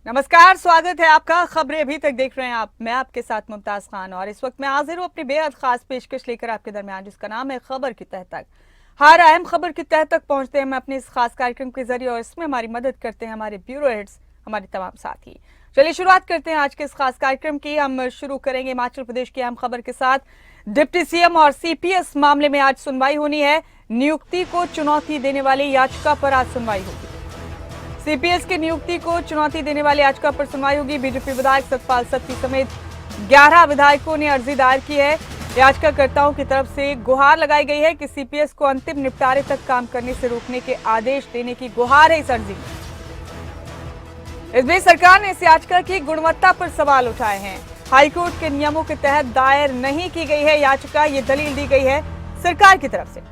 नमस्कार, स्वागत है आपका। खबरें अभी तक देख रहे हैं आप। मैं आपके साथ मुमताज खान और इस वक्त मैं हाजिर हूँ अपनी बेहद खास पेशकश लेकर आपके दरमियान, जिसका नाम है खबर की तह तक। हर अहम खबर की तह तक पहुंचते हैं हम अपने इस खास कार्यक्रम के जरिए और इसमें हमारी मदद करते हैं हमारे ब्यूरो हेड्स, हमारे तमाम साथी। चलिए शुरुआत करते हैं आज के इस खास कार्यक्रम की। हम शुरू करेंगे हिमाचल प्रदेश की अहम खबर के साथ। डिप्टी सीएम और सीपीएस मामले में आज सुनवाई होनी है। नियुक्ति को चुनौती देने वाली याचिका पर आज सुनवाई होगी। सीपीएस की नियुक्ति को चुनौती देने वाली याचिका पर सुनवाई होगी। बीजेपी विधायक सतपाल सत्ती समेत 11 विधायकों ने अर्जी दायर की है। याचिकाकर्ताओं की तरफ से गुहार लगाई गई है कि सीपीएस को अंतिम निपटारे तक काम करने से रोकने के आदेश देने की गुहार है इस अर्जी में। इस बीच सरकार ने इस याचिका की गुणवत्ता पर सवाल उठाए हैं। हाईकोर्ट के नियमों के तहत दायर नहीं की गई है याचिका, ये दलील दी गई है सरकार की तरफ से।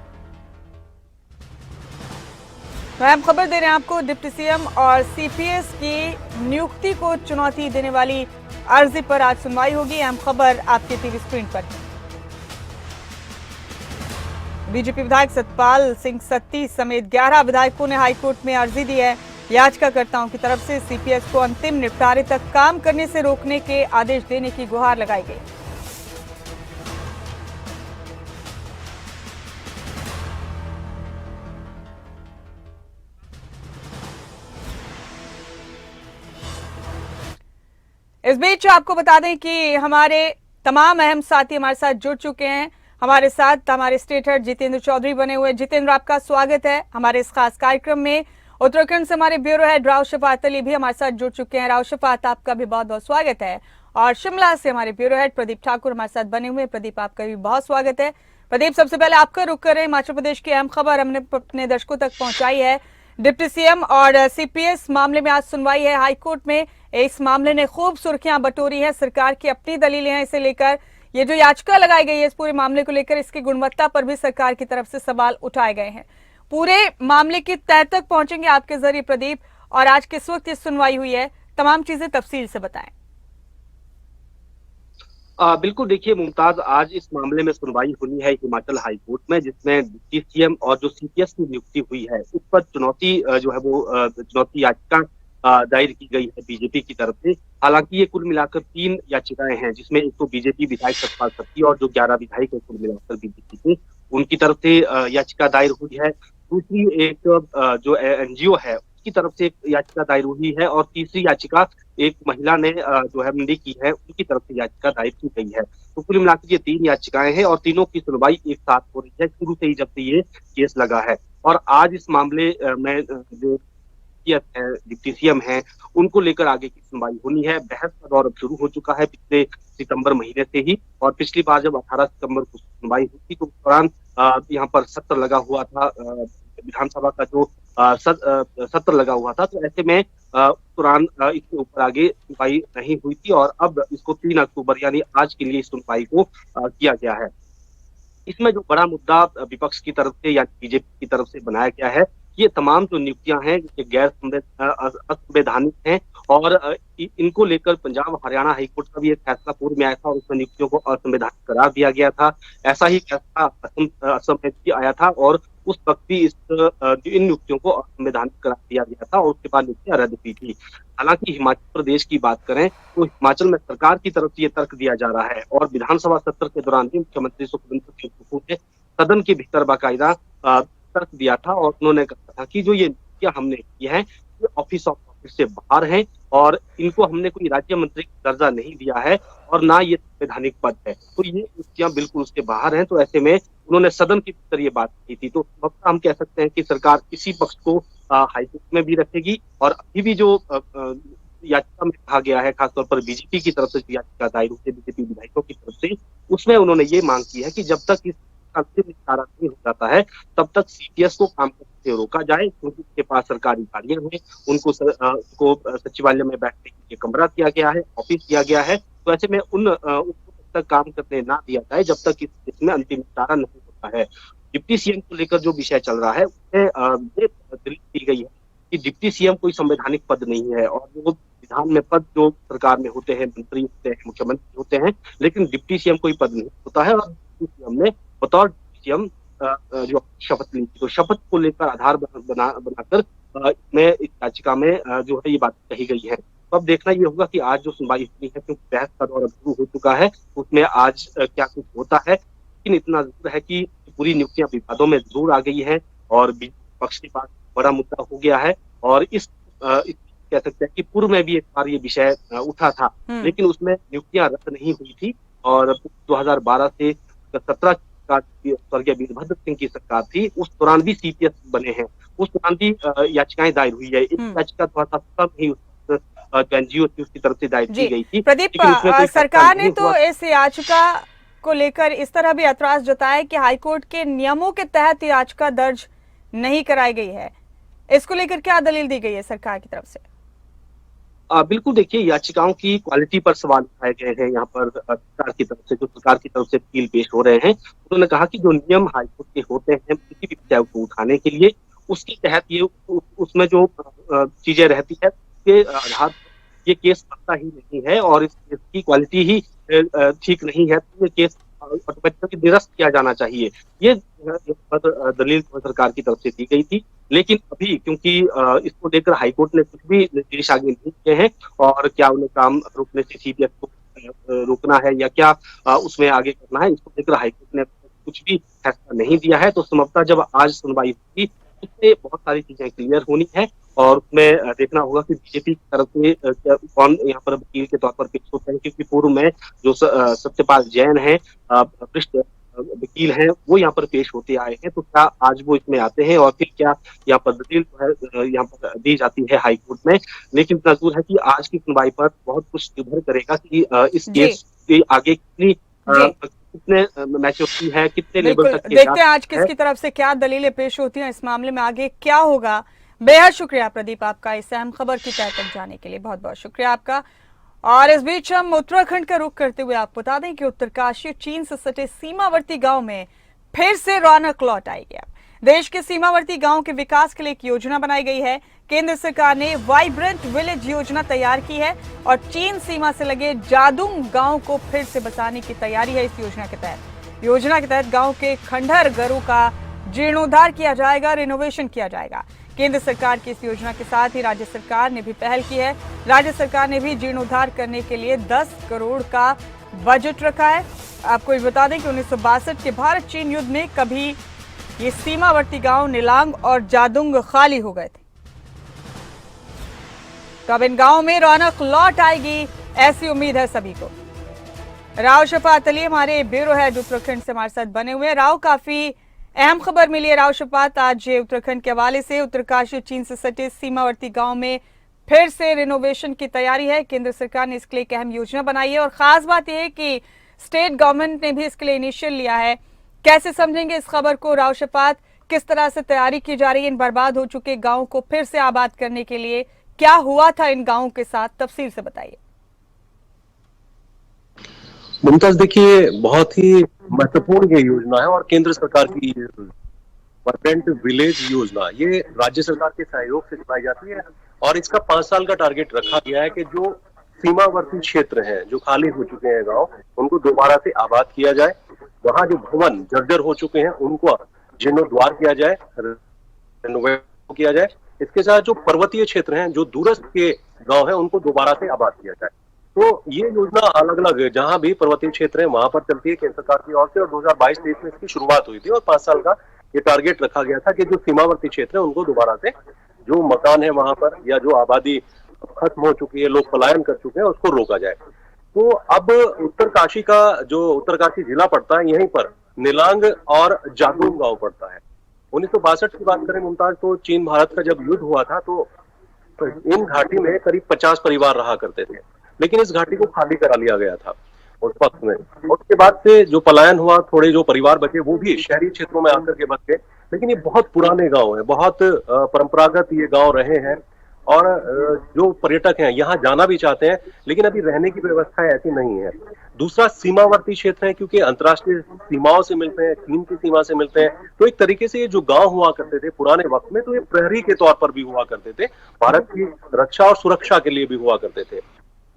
हम खबर दे रहे हैं आपको, डिप्टी सीएम और सीपीएस की नियुक्ति को चुनौती देने वाली अर्जी पर आज सुनवाई होगी। अहम खबर आपके टीवी स्क्रीन पर। बीजेपी विधायक सतपाल सिंह सत्ती समेत 11 विधायकों ने हाईकोर्ट में अर्जी दी है। याचिकाकर्ताओं की तरफ से सीपीएस को अंतिम निपटारे तक काम करने से रोकने के आदेश देने की गुहार लगाई गई। इस बीच आपको बता दें कि हमारे तमाम अहम साथी हमारे साथ जुड़ चुके हैं। हमारे साथ हमारे स्टेट हेड जितेंद्र चौधरी बने हुए। जितेंद्र, आपका स्वागत है हमारे इस खास कार्यक्रम में। उत्तराखंड से हमारे ब्यूरो हेड राव शफात अली भी हमारे साथ जुड़ चुके हैं। राव शफात, आपका भी बहुत बहुत स्वागत है। और शिमला से हमारे ब्यूरो हेड प्रदीप ठाकुर हमारे साथ बने हुए। प्रदीप, आपका भी बहुत स्वागत है। प्रदीप, सबसे पहले आपका रुख करें। हिमाचल प्रदेश की अहम खबर हमने अपने दर्शकों तक पहुंचाई है। डिप्टी सीएम और सीपीएस मामले में आज सुनवाई है हाईकोर्ट में। इस मामले ने खूब सुर्खियां बटोरी हैं। सरकार की अपनी दलीलें हैं इसे लेकर। ये जो याचिका लगाई गई है इस पूरे मामले को लेकर, इसकी गुणवत्ता पर भी सरकार की तरफ से सवाल उठाए गए हैं। पूरे मामले की तह तक पहुंचेंगे आपके जरिए प्रदीप, और आज किस वक्त ये सुनवाई हुई है, तमाम चीजें तफसील से बताएं। बिल्कुल, देखिए मुमताज, आज इस मामले में सुनवाई होनी है हिमाचल हाई कोर्ट में, जिसमें डिप्टी सीएम और जो सीपीएस की नियुक्ति हुई है उस पर चुनौती जो है वो चुनौती याचिका दायर की गई है बीजेपी की तरफ से। हालांकि ये कुल मिलाकर 3 याचिकाएं हैं, जिसमें एक तो बीजेपी विधायक सतपाल सत्ती और जो 11 विधायक है कुल मिलाकर बीजेपी से, उनकी तरफ से याचिका दायर हुई है। दूसरी एक जो एनजीओ है उसकी तरफ से एक याचिका दायर हुई है, और तीसरी याचिका एक महिला ने जो है मंडी की है, उनकी तरफ से याचिका दायर की गई है। तो कुल मिलाकर ये 3 याचिकाएं हैं और तीनों की सुनवाई एक साथ हो रही है शुरू से ही, जब से ये केस लगा है। और आज इस मामले में जो डिप्टी सीएम हैं उनको लेकर आगे की सुनवाई होनी है। बहस का दौर अब शुरू हो चुका है पिछले सितंबर महीने से ही, और पिछली बार जब 18 सितंबर को सुनवाई हुई थी तो उस दौरान यहाँ पर सत्र लगा हुआ था, विधानसभा का जो सत्र लगा हुआ था। तो ऐसे में उस दौरान इसके ऊपर आगे सुनवाई नहीं हुई थी, और अब इसको 3 अक्टूबर यानी आज के लिए इस सुनवाई को किया गया है। इसमें जो बड़ा मुद्दा विपक्ष की तरफ से या बीजेपी की तरफ से बनाया गया है, ये तमाम जो नियुक्तियां हैं ये गैर असंवैधानिक हैं, और इनको लेकर पंजाब हरियाणा हाईकोर्ट का भी एक फैसला पूर्व में आया था और उसमें नियुक्तियों को असंवैधानिक करार दिया गया था। ऐसा ही फैसला असम आया था और उस वक्त भी इन नियुक्तियों को असंवैधानिक करार दिया गया था और उसके बाद नियुक्तियां रद्द की थी। हालांकि हिमाचल प्रदेश की बात करें तो हिमाचल में सरकार की तरफ से ये तर्क दिया जा रहा है, और विधानसभा सत्र के दौरान भी मुख्यमंत्री सुखविंदर सिंह सुक्खू ने सदन के भीतर बाकायदा तर्क दिया था, और उन्होंने कहा था कि जो ये नियुक्तियां हमने की हैं ये ऑफिस ऑफ ऑफिस से बाहर हैं, और इनको हमने कोई राज्य मंत्री का दर्जा नहीं दिया है और ना ये संवैधानिक पद है। तो ये नियुक्तियां बिल्कुल उसके बाहर हैं। तो ऐसे में उन्होंने सदन के भीतर ये बात की थी। तो हम कह सकते हैं कि सरकार इसी पक्ष को हाईकोर्ट में भी रखेगी, और अभी भी जो याचिका में कहा गया है, खासतौर पर बीजेपी की तरफ से याचिका दायर हुई है बीजेपी विधायकों की तरफ से, उसमें उन्होंने ये मांग की है कि जब तक इस अंतिम निस्तारा नहीं हो जाता है तब तक सीपीएस को काम करने से रोका जाए, क्योंकि उसके पास सरकारी गाड़ियां हैं, उनको सचिवालय में बैठने के लिए कमरा दिया गया है, ऑफिस दिया गया है। तो ऐसे में उनको तब तक काम करने ना दिया जाए जब तक इसमें अंतिम निस्तारा नहीं होता है। डिप्टी सीएम को लेकर जो विषय चल रहा है उसमें ये दलील दी गई है कि डिप्टी सीएम कोई संवैधानिक पद नहीं है, और जो विधान में पद जो सरकार में होते हैं, मंत्री होते हैं, मुख्यमंत्री होते हैं, लेकिन डिप्टी सीएम कोई पद नहीं होता है। और डिप्टी सीएम ने बतौर सीएम जो शपथ ली थी, तो शपथ को लेकर आधार बनाकर में इस याचिका में जो है ये बात कही गई है। तो अब देखना ये होगा कि आज जो सुनवाई हुई है, क्योंकि बहस का दौर अब शुरू हो चुका है, उसमें आज क्या कुछ होता है। लेकिन इतना जरूर है कि पूरी नियुक्तियां विवादों में जरूर आ गई है और पक्ष के पास बड़ा मुद्दा हो गया है। और कह सकते हैं कि पूर्व में भी एक बार ये विषय उठा था, लेकिन उसमें नियुक्तियां रद्द नहीं हुई थी। और 2012 से 17 का स्वर्गीय वीरभद्र सिंह की सरकार थी, उस दौरान भी सीपीएस बने हैं, उस दौरान भी याचिकाएं दायर हुई है। एक याचिका 2017 में ही जो एनजीओ थी उसकी तरफ से दायर की गई थी। प्रदीप, सरकार ने तो इस याचिका को लेकर इस तरह भी ऐतराज जताया कि हाईकोर्ट के नियमों के तहत याचिका दर्ज नहीं कराई गई है। इसको लेकर क्या दलील दी गई है सरकार की तरफ से? बिल्कुल, देखिए, याचिकाओं की क्वालिटी पर सवाल उठाए गए हैं। यहाँ पर सरकार की तरफ से अपील पेश हो रहे हैं। उन्होंने कहा कि जो नियम हाईकोर्ट के होते हैं किसी भी विषय को उठाने के लिए, उसके तहत ये उसमें जो चीजें रहती है उसके आधार ये केस बनता ही नहीं है और इस केस की क्वालिटी ही ठीक नहीं है, तो ये केस ऑटोमेटिकली निरस्त किया जाना चाहिए। ये दलील सरकार की तरफ से दी गई थी। लेकिन अभी क्योंकि इसको लेकर हाईकोर्ट ने कुछ भी निर्देश आगे नहीं किए हैं और क्या उन्हें काम रोकने से सीपीएस को रोकना है या क्या उसमें आगे करना है, इसको लेकर हाईकोर्ट ने कुछ भी फैसला नहीं दिया है। तो संभवतः जब आज सुनवाई होगी उससे बहुत सारी चीजें क्लियर होनी है और उसमें देखना होगा कि बीजेपी की तरफ से कौन यहाँ पर वकील के तौर पर पेश होता है, क्योंकि पूर्व में जो सत्यपाल जैन है वरिष्ठ वकील हैं, वो यहाँ पर पेश होते आए हैं। तो क्या आज वो इसमें आते हैं और फिर क्या यहाँ पर दलील जो है यहाँ पर दी जाती है हाईकोर्ट में। लेकिन इतना जरूर है कि आज की सुनवाई पर बहुत कुछ निर्भर करेगा कि इस केस के आगे कितने मैच्योरिटी है, कितने लेवल तक देखते हैं आज किसकी तरफ से क्या दलीलें पेश होती हैं, इस मामले में आगे क्या होगा। बेहद शुक्रिया प्रदीप आपका इस अहम खबर की तह तक जाने के लिए, बहुत बहुत शुक्रिया आपका। और इस बीच हम उत्तराखंड का रुख करते हुए आपको बता दें कि उत्तरकाशी चीन से सटे सीमावर्ती गांव में फिर से रौनक लौट आई है। देश के सीमावर्ती गांव के विकास के लिए एक योजना बनाई गई है। केंद्र सरकार ने वाइब्रेंट विलेज योजना तैयार की है और चीन सीमा से लगे जादुंग गांव को फिर से बसाने की तैयारी है। इस योजना के तहत गांव के खंडहर घरों का जीर्णोद्धार किया जाएगा, रिनोवेशन किया जाएगा। केंद्र सरकार की इस योजना के साथ ही राज्य सरकार ने भी पहल की है। राज्य सरकार ने भी जीर्णोद्धार करने के लिए 10 करोड़ का बजट रखा है। आपको ये बता दें कि 1962 के भारत चीन युद्ध में कभी ये सीमावर्ती गांव निलांग और जादुंग खाली हो गए थे। तो अब इन गांवों में रौनक लौट आएगी, ऐसी उम्मीद है सभी को। राव शफात अली हमारे ब्यूरो हेड उत्तराखंड से हमारे साथ बने हुए हैं। राव, काफी अहम खबर मिली है राव शफात आज उत्तराखंड के हवाले से। उत्तरकाशी चीन से सटे सीमावर्ती गांव में फिर से रिनोवेशन की तैयारी है। केंद्र सरकार ने इसके लिए एक अहम योजना बनाई है और खास बात यह है कि स्टेट गवर्नमेंट ने भी इसके लिए इनिशियल लिया है। कैसे समझेंगे इस खबर को राव शफात? किस तरह से तैयारी की जा रही है इन बर्बाद हो चुके गाँव को फिर से आबाद करने के लिए? क्या हुआ था इन गाँवों के साथ, तफसील से बताइए। मुमताज, देखिए, बहुत ही महत्वपूर्ण ये योजना है और केंद्र सरकार की वाइब्रेंट विलेज योजना ये राज्य सरकार के सहयोग से चलाई जाती है और इसका 5 साल का टारगेट रखा गया है कि जो सीमावर्ती क्षेत्र हैं, जो खाली हो चुके हैं गांव, उनको दोबारा से आबाद किया जाए। वहां जो भवन जर्जर हो चुके हैं उनको जीर्णोद्धार किया जाए, रेनोवेट किया जाए। इसके साथ जो पर्वतीय क्षेत्र हैं, जो दूरस्थ के गांव हैं, उनको दोबारा से आबाद किया जाए। तो ये योजना अलग अलग जहां भी पर्वतीय क्षेत्र है वहां पर चलती है केंद्र सरकार की ओर से और 2022-23 में इसकी शुरुआत हुई थी और 5 साल का ये टारगेट रखा गया था कि जो सीमावर्ती क्षेत्र है उनको दोबारा से जो मकान है वहां पर या जो आबादी खत्म हो चुकी है, लोग पलायन कर चुके हैं, उसको रोका जाए। तो अब उत्तरकाशी जिला पड़ता है, यहीं पर निलांग और जादुंग गांव पड़ता है। 1962 की बात करें मुमताज, तो चीन भारत का जब युद्ध हुआ था तो इन घाटी में करीब 50 परिवार रहा करते थे, लेकिन इस घाटी को खाली करा लिया गया था उस वक्त में। और उसके बाद से जो पलायन हुआ, थोड़े जो परिवार बचे वो भी शहरी क्षेत्रों में आकर के बच गए। लेकिन ये बहुत पुराने गांव हैं, बहुत परंपरागत ये गांव रहे हैं और जो पर्यटक हैं यहाँ जाना भी चाहते हैं, लेकिन अभी रहने की व्यवस्था ऐसी नहीं है। दूसरा सीमावर्ती क्षेत्र है, क्योंकि अंतर्राष्ट्रीय सीमाओं से मिलते हैं, चीन की सीमा से मिलते हैं, तो एक तरीके से ये जो गांव हुआ करते थे पुराने वक्त में, तो ये प्रहरी के तौर पर भी हुआ करते थे, भारत की रक्षा और सुरक्षा के लिए भी हुआ करते थे।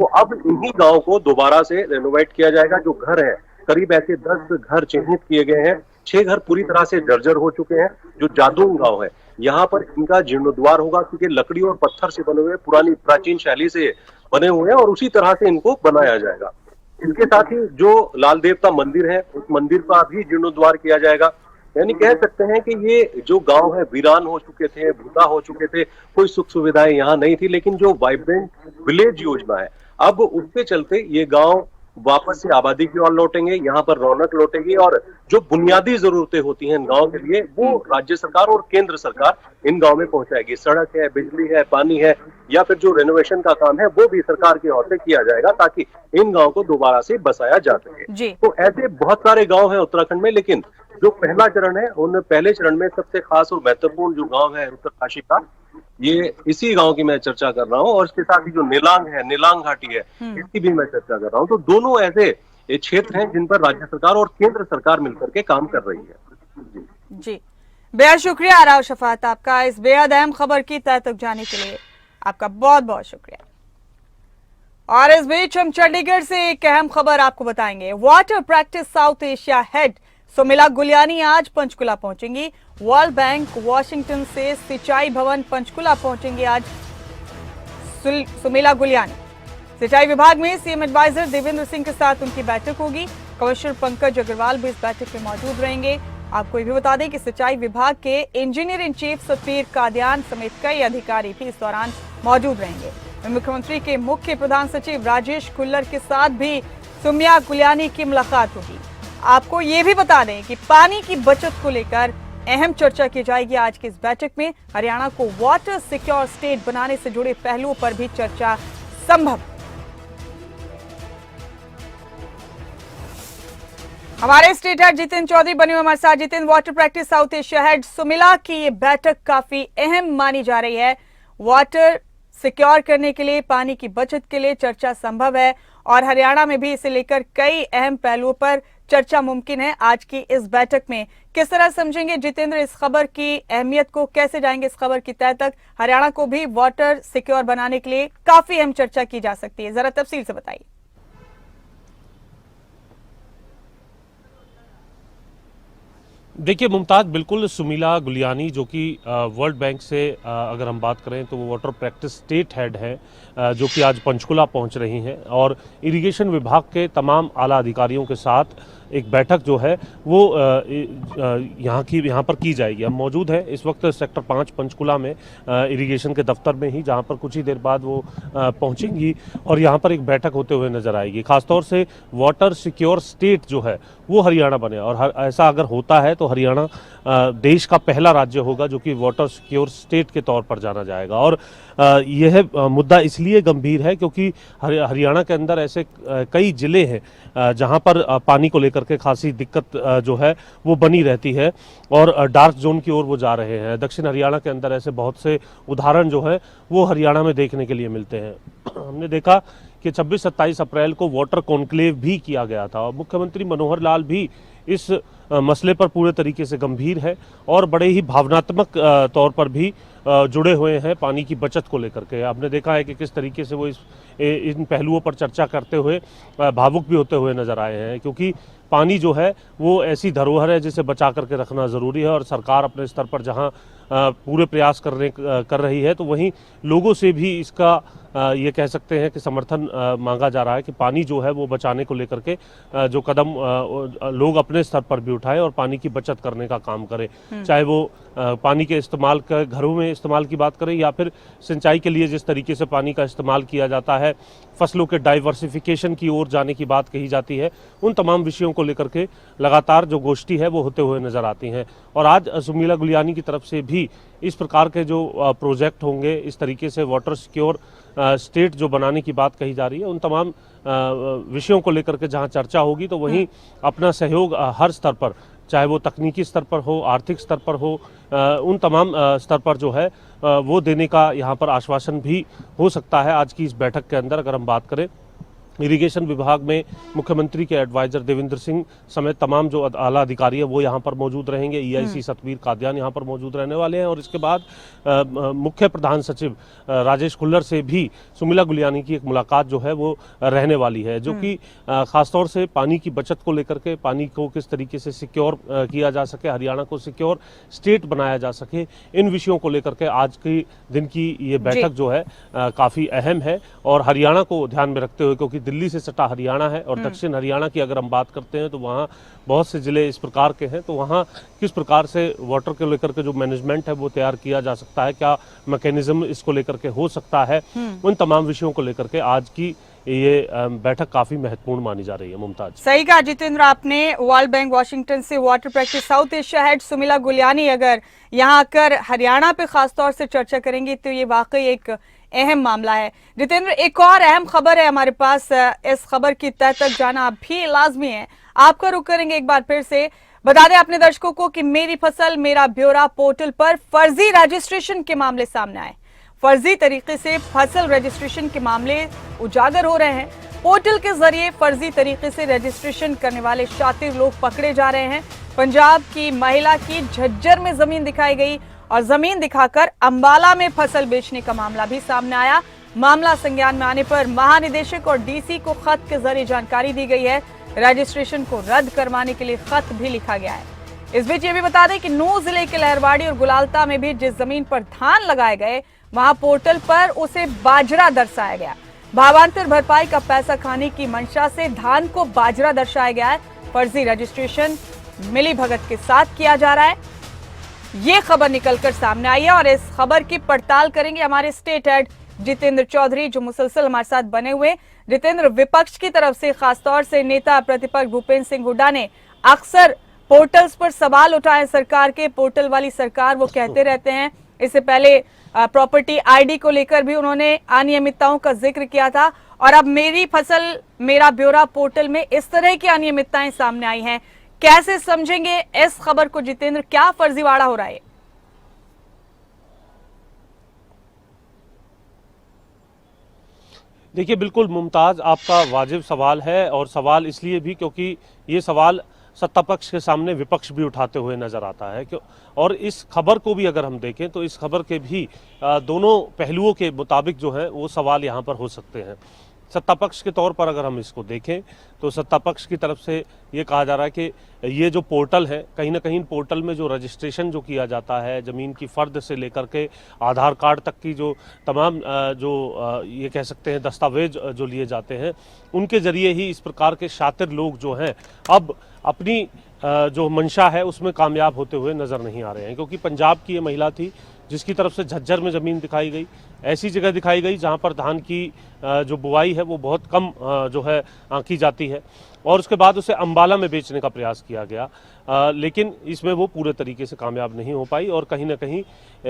तो अब इन्हीं गांव को दोबारा से रेनोवेट किया जाएगा। जो घर है, करीब ऐसे 10 घर चिन्हित किए गए हैं, 6 घर पूरी तरह से जर्जर हो चुके हैं। जो जादुंग गांव है, यहाँ पर इनका जीर्णोद्धार होगा, क्योंकि लकड़ी और पत्थर से बने हुए पुरानी प्राचीन शैली से बने हुए हैं और उसी तरह से इनको बनाया जाएगा। इसके साथ ही जो लाल देवता मंदिर है उस मंदिर का भी जीर्णोद्धार किया जाएगा। यानी कह सकते हैं कि ये जो गांव है वीरान हो चुके थे, भूता हो चुके थे, कोई सुख सुविधाएं यहाँ नहीं थी, लेकिन जो वाइब्रेंट विलेज योजना है अब उसके चलते ये गांव वापस से आबादी की ओर लौटेंगे, यहाँ पर रौनक लौटेगी और जो बुनियादी जरूरतें होती हैं इन गांव के लिए वो राज्य सरकार और केंद्र सरकार इन गांव में पहुंचाएगी। सड़क है, बिजली है, पानी है या फिर जो रेनोवेशन का काम है वो भी सरकार की ओर से किया जाएगा ताकि इन गांव को दोबारा से बसाया जा सके। तो ऐसे बहुत सारे गांव हैं उत्तराखंड में, लेकिन जो पहला चरण है उन पहले चरण में सबसे खास और महत्वपूर्ण जो गांव है उत्तरकाशी का, ये इसी गांव की मैं चर्चा कर रहा हूं और इसके साथ ही जो निलांग है, निलांग घाटी है, इसकी भी मैं चर्चा कर रहा हूं। तो दोनों ऐसे क्षेत्र हैं जिन पर राज्य सरकार और केंद्र सरकार मिलकर के काम कर रही है। जी, बेहद शुक्रिया आराव शफात आपका इस बेहद अहम खबर की तह तक जाने के लिए, आपका बहुत बहुत शुक्रिया। और इस बीच हम चंडीगढ़ से एक अहम खबर आपको बताएंगे। Water practice South Asia head Sumila Guliani आज पंचकुला पहुंचेंगी। वर्ल्ड बैंक वॉशिंगटन से सिंचाई भवन पंचकुला पहुंचेंगी आज सुमिला गुलियानी। सिंचाई विभाग में सीएम एडवाइजर देवेंद्र सिंह के साथ उनकी बैठक होगी। कमिश्नर पंकज अग्रवाल भी इस बैठक में मौजूद रहेंगे। आपको ये भी बता दें कि सिंचाई विभाग के engineer in chief Satvir Kadian समेत कई अधिकारी भी इस दौरान मौजूद रहेंगे। मुख्यमंत्री के मुख्य प्रधान सचिव राजेश खुल्लर के साथ भी सुमिला गुलियानी की मुलाकात होगी। आपको ये भी बता दें कि पानी की बचत को लेकर अहम चर्चा की जाएगी आज की इस बैठक में। हरियाणा को वाटर सिक्योर स्टेट बनाने से जुड़े पहलुओं पर भी चर्चा संभव। हमारे स्टेट हेड जितिन चौधरी बने हुए हमारे साथ। Jitin, water practice South Asia head Sumila की ये बैठक काफी अहम मानी जा रही है। वाटर सिक्योर करने के लिए, पानी की बचत के लिए चर्चा संभव है और हरियाणा में भी इसे लेकर कई अहम पहलुओं पर चर्चा मुमकिन है। आज की इस बैठक में किस तरह समझेंगे जितेंद्र इस खबर की अहमियत को, कैसे जाएंगे इस खबर की तह तक? हरियाणा को भी वाटर सिक्योर बनाने के लिए काफी अहम चर्चा की जा सकती है, जरा तफसील से बताइए। देखिए मुमताज, बिल्कुल सुमिला गुलियानी जो कि वर्ल्ड बैंक से अगर हम बात करें तो वो वाटर प्रैक्टिस स्टेट हेड है, जो कि आज पंचकुला पहुंच रही हैं और इरिगेशन विभाग के तमाम आला अधिकारियों के साथ एक बैठक जो है वो यहाँ पर की जाएगी। हम मौजूद हैं इस वक्त सेक्टर 5 पंचकुला में इरिगेशन के दफ्तर में ही, जहाँ पर कुछ ही देर बाद वो पहुँचेंगी और यहाँ पर एक बैठक होते हुए नजर आएगी। खासतौर से वाटर सिक्योर स्टेट जो है वो हरियाणा बने और ऐसा अगर होता है तो हरियाणा देश का पहला राज्य होगा जो कि वाटर सिक्योर स्टेट के तौर पर जाना जाएगा। और यह मुद्दा इसलिए गंभीर है क्योंकि हरियाणा के अंदर ऐसे कई जिले हैं जहां पर पानी को लेकर के खासी दिक्कत जो है वो बनी रहती है और डार्क जोन की ओर वो जा रहे हैं। दक्षिण हरियाणा के अंदर ऐसे बहुत से उदाहरण जो है वो हरियाणा में देखने के लिए मिलते हैं। हमने देखा कि 26-27 अप्रैल को वाटर कॉन्क्लेव भी किया गया था और मुख्यमंत्री मनोहर लाल भी इस मसले पर पूरे तरीके से गंभीर है और बड़े ही भावनात्मक तौर पर भी जुड़े हुए हैं पानी की बचत को लेकर के। आपने देखा है कि किस तरीके से वो इन पहलुओं पर चर्चा करते हुए भावुक भी होते हुए नजर आए हैं, क्योंकि पानी जो है वो ऐसी धरोहर है जिसे बचा करके रखना ज़रूरी है और सरकार अपने स्तर पर जहां पूरे प्रयास कर रही है तो वहीं लोगों से भी इसका ये कह सकते हैं कि समर्थन मांगा जा रहा है कि पानी जो है वो बचाने को लेकर के जो कदम लोग अपने स्तर पर भी उठाएं और पानी की बचत करने का काम करें। चाहे वो पानी के इस्तेमाल का घरों में इस्तेमाल की बात करें या फिर सिंचाई के लिए जिस तरीके से पानी का इस्तेमाल किया जाता है, फसलों के डाइवर्सिफिकेशन की ओर जाने की बात कही जाती है, उन तमाम विषयों को लेकर के लगातार जो गोष्ठी है वो होते हुए नजर आती हैं। और आज सुमिला गुलियानी की तरफ से भी इस प्रकार के जो प्रोजेक्ट होंगे, इस तरीके से वाटर सिक्योर स्टेट जो बनाने की बात कही जा रही है, उन तमाम विषयों को लेकर के जहां चर्चा होगी तो वहीं अपना सहयोग हर स्तर पर, चाहे वो तकनीकी स्तर पर हो, आर्थिक स्तर पर हो, उन तमाम स्तर पर जो है वो देने का यहाँ पर आश्वासन भी हो सकता है आज की इस बैठक के अंदर। अगर हम बात करें इरिगेशन विभाग में मुख्यमंत्री के एडवाइजर देवेंद्र सिंह समेत तमाम जो आला अधिकारी है वो यहाँ पर मौजूद रहेंगे। ईआईसी सतवीर कादियान यहाँ पर मौजूद रहने वाले हैं और इसके बाद मुख्य प्रधान सचिव राजेश खुल्लर से भी सुमिला गुलियानी की एक मुलाकात जो है वो रहने वाली है, जो कि खासतौर से पानी की बचत को लेकर के, पानी को किस तरीके से सिक्योर किया जा सके, हरियाणा को सिक्योर स्टेट बनाया जा सके, इन विषयों को लेकर के आज के दिन की ये बैठक जो है काफ़ी अहम है। और हरियाणा को ध्यान में रखते हुए, क्योंकि दिल्ली से सटा हरियाणा है और दक्षिण हरियाणा की अगर हम बात करते हैं तो वहाँ बहुत से जिले इस प्रकार के हैं, तो वहाँ किस प्रकार से वाटर को लेकर के जो मैनेजमेंट है वो तैयार किया जा सकता है, क्या मैकेनिज्म इसको लेकर के हो सकता है, उन तमाम विषयों को लेकर के आज की ये बैठक काफी महत्वपूर्ण मानी जा रही है। मुमताज, सही कहा जितेंद्र आपने। वर्ल्ड बैंक वाशिंगटन से water practice South Asia head Sumila Guliani अगर यहाँ आकर हरियाणा पे खासतौर से चर्चा करेंगी तो ये वाकई एक अहम मामला है। जितेंद्र, एक और अहम खबर है हमारे पास, इस खबर की तह तक जाना भी लाजमी है। आपका रुख करेंगे एक बार फिर से। बता दें अपने दर्शकों को कि मेरी फसल मेरा ब्यौरा पोर्टल पर फर्जी रजिस्ट्रेशन के मामले सामने आए। फर्जी तरीके से फसल रजिस्ट्रेशन के मामले उजागर हो रहे हैं। पोर्टल के जरिए फर्जी तरीके से रजिस्ट्रेशन करने वाले शातिर लोग पकड़े जा रहे हैं। पंजाब की महिला की झज्जर में जमीन दिखाई गई और जमीन दिखाकर अंबाला में फसल बेचने का मामला भी सामने आया। मामला संज्ञान में आने पर महानिदेशक और डीसी को खत के जरिए जानकारी दी गई है। रजिस्ट्रेशन को रद्द करवाने के लिए खत भी लिखा गया है। इस बीच ये भी बता दें कि नूंह जिले के लहरवाड़ी और गुलालता में भी जिस जमीन पर धान लगाए गए वहां पोर्टल पर उसे बाजरा दर्शाया गया। भावांतर भरपाई का पैसा खाने की मंशा से धान को बाजरा दर्शाया गया है। फर्जी रजिस्ट्रेशन मिलीभगत के साथ किया जा रहा है। ये खबर निकलकर सामने आई है और इस खबर की पड़ताल करेंगे हमारे स्टेट हेड जितेंद्र चौधरी, जो मुसलसल हमारे साथ बने हुए। जितेंद्र, विपक्ष की तरफ से खासतौर से नेता प्रतिपक्ष भूपेंद्र सिंह हुड्डा ने अक्सर पोर्टल्स पर सवाल उठाए। सरकार के पोर्टल वाली सरकार वो कहते रहते हैं। इससे पहले प्रॉपर्टी आईडी को लेकर भी उन्होंने अनियमितताओं का जिक्र किया था और अब मेरी फसल मेरा ब्यौरा पोर्टल में इस तरह की अनियमितताएं सामने आई हैं। कैसे समझेंगे इस खबर को जितेंद्र, क्या फर्जीवाड़ा हो रहा है? देखिए, बिल्कुल मुमताज, आपका वाजिब सवाल है और सवाल इसलिए भी क्योंकि ये सवाल सत्ता पक्ष के सामने विपक्ष भी उठाते हुए नजर आता है। और इस खबर को भी अगर हम देखें तो इस खबर के भी दोनों पहलुओं के मुताबिक जो है वो सवाल यहाँ पर हो सकते हैं। सत्ता पक्ष के तौर पर अगर हम इसको देखें तो सत्ता पक्ष की तरफ से ये कहा जा रहा है कि ये जो पोर्टल है, कहीं ना कहीं पोर्टल में जो रजिस्ट्रेशन जो किया जाता है, ज़मीन की फ़र्द से लेकर के आधार कार्ड तक की जो तमाम ये कह सकते हैं दस्तावेज जो लिए जाते हैं, उनके ज़रिए ही इस प्रकार के शातिर लोग जो हैं अब अपनी जो मंशा है उसमें कामयाब होते हुए नज़र नहीं आ रहे हैं। क्योंकि पंजाब की ये महिला थी जिसकी तरफ से झज्जर में ज़मीन दिखाई गई, ऐसी जगह दिखाई गई जहां पर धान की जो बुआई है वो बहुत कम जो है की जाती है, और उसके बाद उसे अंबाला में बेचने का प्रयास किया गया, लेकिन इसमें वो पूरे तरीके से कामयाब नहीं हो पाई। और कहीं ना कहीं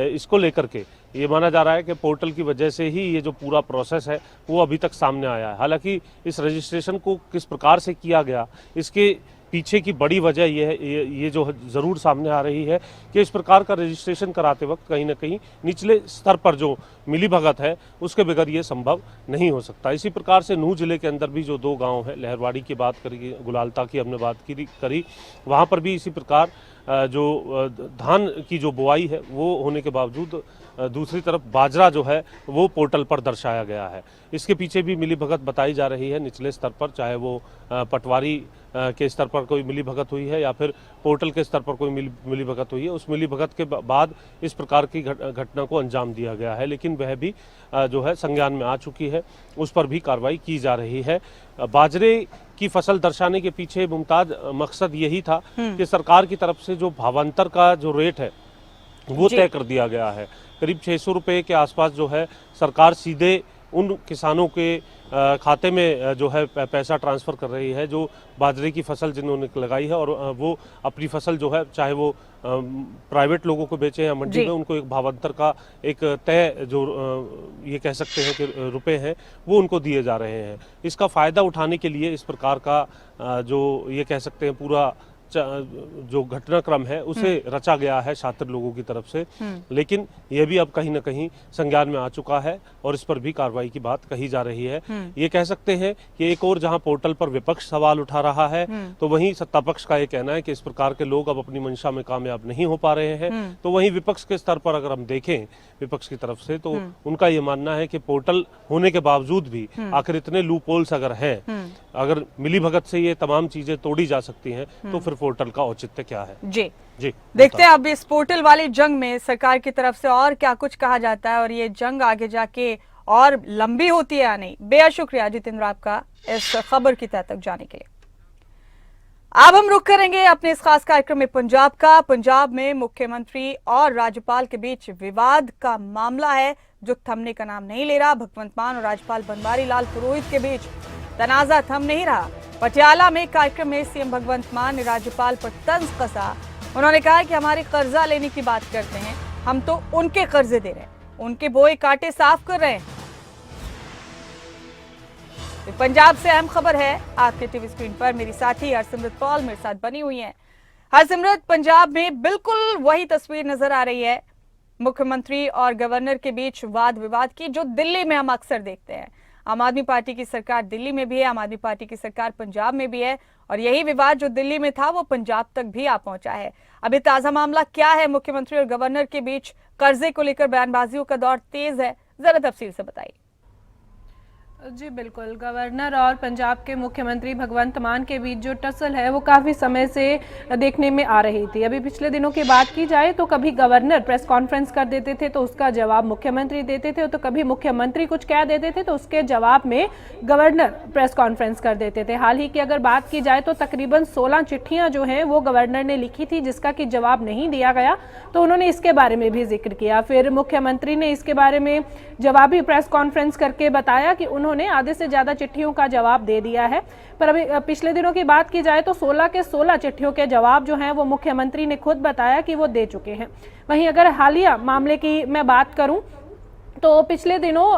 इसको लेकर के ये माना जा रहा है कि पोर्टल की वजह से ही ये जो पूरा प्रोसेस है वो अभी तक सामने आया है। हालांकि इस रजिस्ट्रेशन को किस प्रकार से किया गया, इसके पीछे की बड़ी वजह ये जो ज़रूर सामने आ रही है कि इस प्रकार का रजिस्ट्रेशन कराते वक्त कहीं ना कहीं निचले स्तर पर जो मिलीभगत है उसके बगैर ये संभव नहीं हो सकता। इसी प्रकार से नूंह जिले के अंदर भी जो दो गांव है, लहरवाड़ी की बात करी, गुलालता की हमने बात करी, वहाँ पर भी इसी प्रकार जो धान की जो बुआई है वो होने के बावजूद दूसरी तरफ बाजरा जो है वो पोर्टल पर दर्शाया गया है। इसके पीछे भी मिलीभगत बताई जा रही है निचले स्तर पर, चाहे वो पटवारी के स्तर पर कोई मिलीभगत हुई है या फिर पोर्टल के स्तर पर कोई मिलीभगत हुई है। उस मिलीभगत के बाद इस प्रकार की घटना को अंजाम दिया गया है, लेकिन वह भी जो है संज्ञान में आ चुकी है, उस पर भी कार्रवाई की जा रही है। बाजरे की फसल दर्शाने के पीछे मुमताज मकसद यही था कि सरकार की तरफ से जो भावांतर का जो रेट है वो तय कर दिया गया है। करीब 600 रुपये के आसपास जो है सरकार सीधे उन किसानों के खाते में जो है पैसा ट्रांसफ़र कर रही है जो बाजरे की फसल जिन्होंने लगाई है, और वो अपनी फसल जो है चाहे वो प्राइवेट लोगों को बेचें या मंडी में, उनको एक भावांतर का एक तय जो ये कह सकते हैं कि रुपए हैं वो उनको दिए जा रहे हैं। इसका फ़ायदा उठाने के लिए इस प्रकार का जो ये कह सकते हैं पूरा जो घटनाक्रम है उसे रचा गया है छात्र लोगों की तरफ से, लेकिन यह भी अब कहीं ना कहीं संज्ञान में आ चुका है और इस पर भी कार्रवाई की बात कही जा रही है। ये कह सकते हैं कि एक और जहां पोर्टल पर विपक्ष सवाल उठा रहा है, तो वहीं सत्ता पक्ष का ये कहना है कि इस प्रकार के लोग अब अपनी मंशा में कामयाब नहीं हो पा रहे हैं। तो वहीं विपक्ष के स्तर पर अगर हम देखें विपक्ष की तरफ से, तो उनका ये मानना है कि पोर्टल होने के बावजूद भी आखिर इतने लूप होल्स अगर हैं, अगर मिलीभगत से ये तमाम चीजें तोड़ी जा सकती हैं, तो फिर पोर्टल का औचित्य क्या है। जी जी, देखते हैं अब इस पोर्टल वाली जंग में सरकार की तरफ से और क्या कुछ कहा जाता है और ये जंग आगे जाके और लंबी होती है या नहीं। बेहद शुक्रिया जितेंद्र आपका इस खबर की तह तक जाने के लिए। अब हम रुख करेंगे अपने इस खास कार्यक्रम में पंजाब का। पंजाब में मुख्यमंत्री और राज्यपाल के बीच विवाद का मामला है जो थमने का नाम नहीं ले रहा। भगवंत मान और राज्यपाल बनवारी लाल पुरोहित के बीच तनाजा थम नहीं रहा। पटियाला में कार्यक्रम में सीएम भगवंत मान ने राज्यपाल पर तंज कसा। उन्होंने कहा कि हमारे कर्जा लेने की बात करते हैं, हम तो उनके कर्जे दे रहे हैं, उनके बोए कांटे साफ कर रहे हैं। तो पंजाब से अहम खबर है आपके टीवी स्क्रीन पर। मेरी साथी हरसिमरत पॉल मेरे साथ बनी हुई हैं। हरसिमरत, पंजाब में बिल्कुल वही तस्वीर नजर आ रही है मुख्यमंत्री और गवर्नर के बीच वाद विवाद की, जो दिल्ली में हम अक्सर देखते हैं। आम आदमी पार्टी की सरकार दिल्ली में भी है, आम आदमी पार्टी की सरकार पंजाब में भी है, और यही विवाद जो दिल्ली में था वो पंजाब तक भी आ पहुंचा है। अभी ताजा मामला क्या है? मुख्यमंत्री और गवर्नर के बीच कर्जे को लेकर बयानबाजियों का दौर तेज है, जरा तफसील से बताइए। जी बिल्कुल, गवर्नर और पंजाब के मुख्यमंत्री भगवंत मान के बीच जो टसल है वो काफ़ी समय से देखने में आ रही थी। अभी पिछले दिनों की बात की जाए तो कभी गवर्नर प्रेस कॉन्फ्रेंस कर देते थे तो उसका जवाब मुख्यमंत्री देते थे, तो कभी मुख्यमंत्री कुछ कह देते थे तो उसके जवाब में गवर्नर प्रेस कॉन्फ्रेंस कर देते थे। हाल ही की अगर बात की जाए तो तकरीबन 16 चिट्ठियाँ जो हैं वो गवर्नर ने लिखी थी जिसका कि जवाब नहीं दिया गया, तो उन्होंने इसके बारे में भी जिक्र किया। फिर मुख्यमंत्री ने इसके बारे में जवाबी प्रेस कॉन्फ्रेंस करके बताया कि उन्होंने आधे से ज्यादा चिट्ठियों का जवाब दे दिया है। पर अभी पिछले दिनों की बात की जाए तो 16 के 16 चिट्ठियों के जवाब जो हैं वो मुख्यमंत्री ने खुद बताया कि वो दे चुके हैं। वहीं अगर हालिया मामले की मैं बात करूं तो पिछले दिनों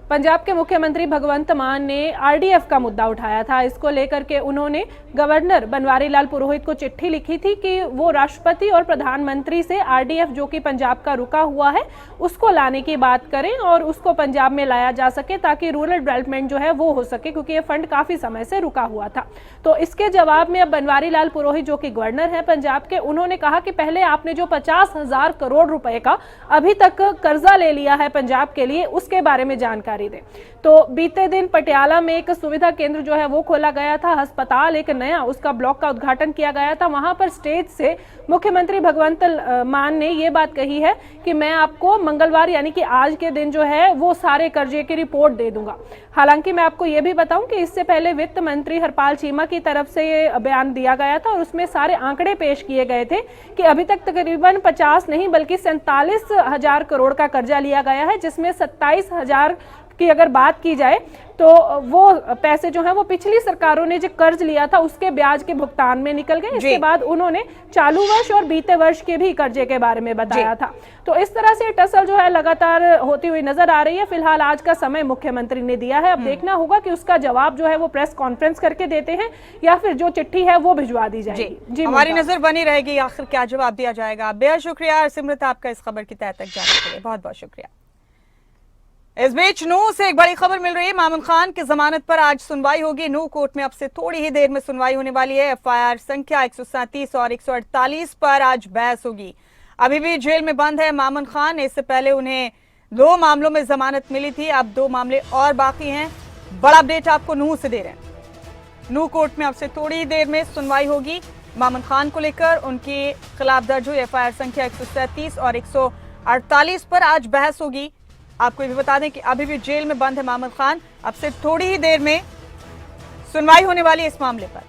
पंजाब के मुख्यमंत्री भगवंत मान ने आरडीएफ का मुद्दा उठाया था। इसको लेकर के उन्होंने गवर्नर बनवारी लाल पुरोहित को चिट्ठी लिखी थी कि वो राष्ट्रपति और प्रधानमंत्री से आरडीएफ जो कि पंजाब का रुका हुआ है उसको लाने की बात करें और उसको पंजाब में लाया जा सके ताकि रूरल डेवलपमेंट जो है वो हो सके, क्योंकि ये फंड काफी समय से रुका हुआ था। तो इसके जवाब में अब बनवारी लाल पुरोहित जो कि गवर्नर है पंजाब के, उन्होंने कहा कि पहले आपने जो 50,000 करोड़ रुपए का अभी तक कर्जा ले लिया है पंजाब के लिए उसके बारे में जानकारी दे। तो बीते दिन पटियाला में एक सुविधा केंद्र जो है वो खोला गया था, अस्पताल एक नया उसका ब्लॉक का उद्घाटन किया गया था। वहां पर स्टेज से मुख्यमंत्री भगवंत मान ने ये बात कही है कि मैं आपको मंगलवार यानी कि आज के दिन जो है वो सारे कर्जे की रिपोर्ट दे दूंगा। हालांकि मैं आपको ये भी बताऊं कि इससे पहले वित्त मंत्री हरपाल चीमा की तरफ से ये बयान दिया गया था और उसमें सारे आंकड़े पेश किए गए थे कि अभी तक तकरीबन 50 नहीं बल्कि 47,000 करोड़ का कर्जा लिया गया है, जिसमें 27,000 की अगर बात की जाए तो वो पैसे जो हैं वो पिछली सरकारों ने जो कर्ज लिया था उसके ब्याज के भुगतान में निकल गए। इसके बाद उन्होंने चालू वर्ष और बीते वर्ष के भी कर्जे के बारे में बताया था। तो इस तरह से टसल जो है लगातार होती हुई नजर आ रही है। फिलहाल आज का समय मुख्यमंत्री ने दिया है, अब देखना होगा कि उसका जवाब जो है वो प्रेस कॉन्फ्रेंस करके देते हैं या फिर जो चिट्ठी है वो भिजवा दी जाएगी। जी हमारी नजर बनी रहेगी आखिर क्या जवाब दिया जाएगा। बेहद शुक्रिया हरसिमरत आपका इस खबर की तह तक जाने के लिए, बहुत बहुत शुक्रिया। इस बीच नूह से एक बड़ी खबर मिल रही है। मामून खान की जमानत पर आज सुनवाई होगी। नूह कोर्ट में अब से थोड़ी ही देर में सुनवाई होने वाली है। एफआईआर संख्या 137 और 148 पर आज बहस होगी। अभी भी जेल में बंद है मामून खान। इससे पहले उन्हें 2 मामलों में जमानत मिली थी, अब 2 मामले और बाकी हैं। बड़ा अपडेट आपको नूह से दे रहे हैं। नूह कोर्ट में अब से थोड़ी ही देर में सुनवाई होगी मामून खान को लेकर। उनके खिलाफ दर्ज हुई एफआईआर संख्या 137 और 148 पर आज बहस होगी। आपको ये भी बता दें कि अभी भी जेल में बंद है मामून खान। अब से थोड़ी ही देर में सुनवाई होने वाली है इस मामले पर।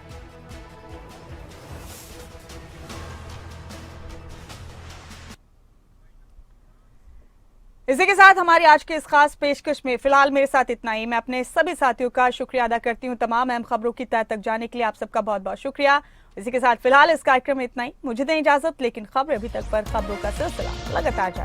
इसी के साथ हमारी आज के इस खास पेशकश में फिलहाल मेरे साथ इतना ही। मैं अपने सभी साथियों का शुक्रिया अदा करती हूं। तमाम अहम खबरों की तह तक जाने के लिए आप सबका बहुत बहुत शुक्रिया। इसी के साथ फिलहाल इस कार्यक्रम में इतना ही। मुझे दें इजाजत, लेकिन खबरें अभी तक पर खबरों का सिलसिला लगातार जारी।